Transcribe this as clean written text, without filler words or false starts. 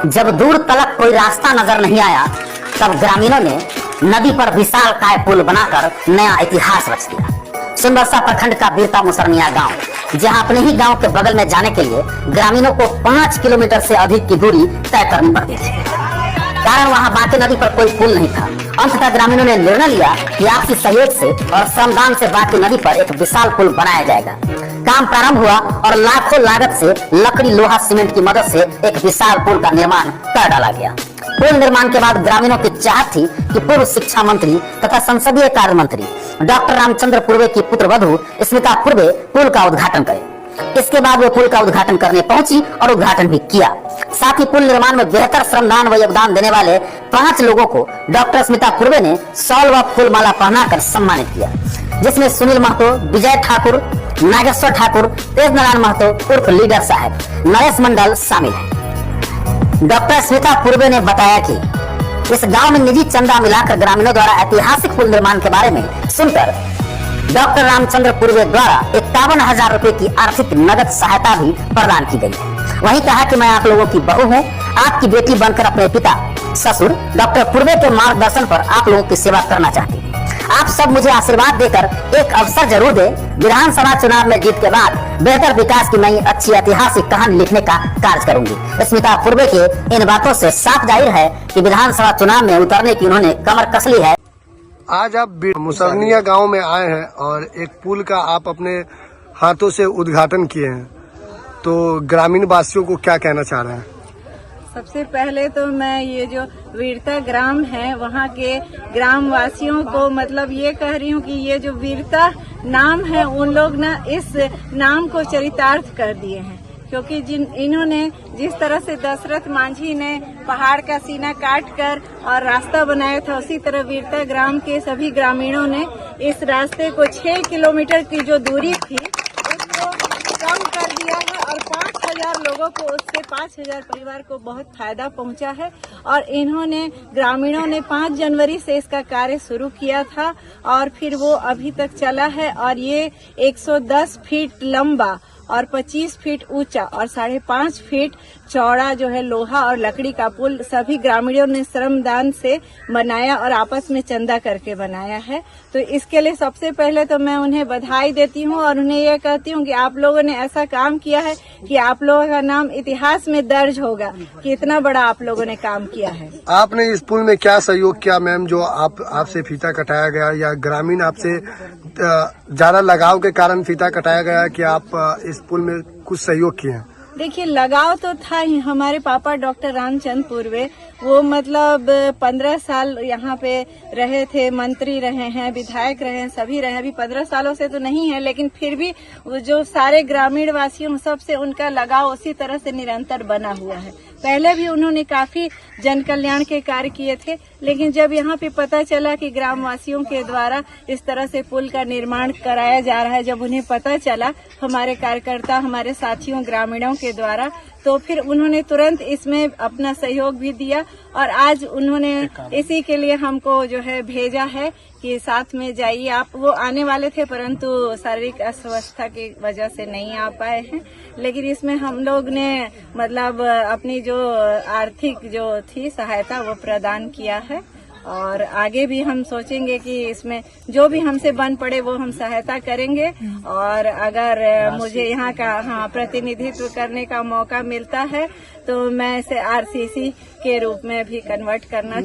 जब दूर तलक कोई रास्ता नजर नहीं आया, तब ग्रामीणों ने नदी पर विशालकाय पुल बनाकर नया इतिहास रच दिया। सोनबरसा प्रखंड का बीरता मुसरनिया गांव, जहां अपने ही गांव के बगल में जाने के लिए ग्रामीणों को 5 किलोमीटर से अधिक की दूरी तय करनी पड़ती थी, कारण वहां बांके नदी पर कोई पुल नहीं था। अंततः ग्रामीणों ने निर्णय लिया कि आपसी सहयोग से और श्रमदान से बांके नदी पर एक विशाल पुल बनाया जाएगा। काम प्रारंभ हुआ और लाखों लागत से लकड़ी, लोहा, सीमेंट की मदद से एक विशाल पुल का निर्माण कर डाला गया। पुल निर्माण के बाद ग्रामीणों की चाहत थी कि पूर्व शिक्षा मंत्री तथा संसदीय कार्य मंत्री डॉक्टर रामचंद्र पूर्वे की पुत्रवधू स्मिता पूर्वे पुल का उद्घाटन करें। इसके बाद वो पुल का उद्घाटन करने पहुंची और उद्घाटन भी किया। साथ ही पुल निर्माण में बेहतर श्रमदान व योगदान देने वाले 5 लोगों को डॉक्टर स्मिता पूर्वे ने शॉल व फूलमाला पहनाकर सम्मानित किया, जिसमें सुनील महतो, विजय ठाकुर, नागेश्वर ठाकुर, तेज नारायण महतो उर्फ लीडर साहब, नरेश मंडल शामिल है। डॉक्टर स्मिता पूर्वे ने बताया कि इस गांव में निजी चंदा मिलाकर ग्रामीणों द्वारा ऐतिहासिक पुल निर्माण के बारे में सुनकर डॉक्टर रामचंद्र पूर्वे द्वारा 51,000 रुपए की आर्थिक नगद सहायता भी प्रदान की गई है। वहीं कहा कि मैं आप लोगों की बहू हूँ, आपकी बेटी बनकर अपने पिता ससुर डॉक्टर पूर्वे के मार्गदर्शन पर आप लोगों की सेवा करना चाहती हूँ। आप सब मुझे आशीर्वाद देकर एक अवसर जरूर दें। विधानसभा चुनाव में जीत के बाद बेहतर विकास की नई अच्छी ऐतिहासिक कहानी लिखने का कार्य करूंगी। स्मिता पूर्वे के इन बातों से साफ जाहिर है कि विधानसभा चुनाव में उतरने की उन्होंने कमर कस ली है। आज आप मुसरनिया गांव में आए हैं और एक पुल का आप अपने हाथों से उद्घाटन किए हैं, तो ग्रामीण वासियों को क्या कहना चाह रहे हैं? सबसे पहले तो मैं ये जो वीरता ग्राम है वहाँ के ग्राम वासियों को मतलब ये कह रही हूँ कि ये जो वीरता नाम है उन लोग ना इस नाम को चरितार्थ कर दिए हैं, क्योंकि इन्होंने जिस तरह से दशरथ मांझी ने पहाड़ का सीना काट कर और रास्ता बनाया था, उसी तरह वीरता ग्राम के सभी ग्रामीणों ने इस रास्ते को 6 किलोमीटर की जो दूरी थी उसको कम कर दिया है और 5,000 लोगों को उससे 5,000 परिवार को बहुत फायदा पहुंचा है। और इन्होंने ग्रामीणों ने 5 जनवरी से इसका कार्य शुरू किया था और फिर वो अभी तक चला है और ये 110 फीट लंबा और 25 फीट ऊंचा और 5.5 फीट चौड़ा जो है लोहा और लकड़ी का पुल सभी ग्रामीणों ने श्रमदान से बनाया और आपस में चंदा करके बनाया है। तो इसके लिए सबसे पहले तो मैं उन्हें बधाई देती हूं और उन्हें यह कहती हूं कि आप लोगों ने ऐसा काम किया है कि आप लोगों का नाम इतिहास में दर्ज होगा कि इतना बड़ा आप लोगों ने काम किया है। आपने इस पुल में क्या सहयोग किया मैम, जो आपसे फीता कटाया गया या ग्रामीण आपसे ज्यादा लगाव के कारण फीता कटाया गया कि आप इस पुल में कुछ सहयोग किए हैं? देखिए, लगाव तो था ही। हमारे पापा डॉक्टर रामचंद्र पूर्वे वो मतलब 15 साल यहाँ पे रहे थे, मंत्री रहे हैं, विधायक रहे हैं, सभी रहे। अभी 15 सालों से तो नहीं है, लेकिन फिर भी जो सारे ग्रामीण वासियों सबसे उनका लगाव उसी तरह से निरंतर बना हुआ है। पहले भी उन्होंने काफी जन कल्याण के कार्य किए थे, लेकिन जब यहाँ पे पता चला कि ग्रामवासियों के द्वारा इस तरह से पुल का निर्माण कराया जा रहा है, जब उन्हें पता चला हमारे कार्यकर्ता, हमारे साथियों ग्रामीणों के द्वारा, तो फिर उन्होंने तुरंत इसमें अपना सहयोग भी दिया और आज उन्होंने इसी के लिए हमको जो है भेजा है कि साथ में जाइए आप। वो आने वाले थे परंतु शारीरिक अस्वस्थता की वजह से नहीं आ पाए हैं, लेकिन इसमें हम लोग ने मतलब अपनी जो आर्थिक जो थी सहायता वो प्रदान किया है और आगे भी हम सोचेंगे कि इसमें जो भी हमसे बन पड़े वो हम सहायता करेंगे। और अगर मुझे यहाँ का प्रतिनिधित्व करने का मौका मिलता है तो मैं इसे आरसीसी के रूप में भी कन्वर्ट करना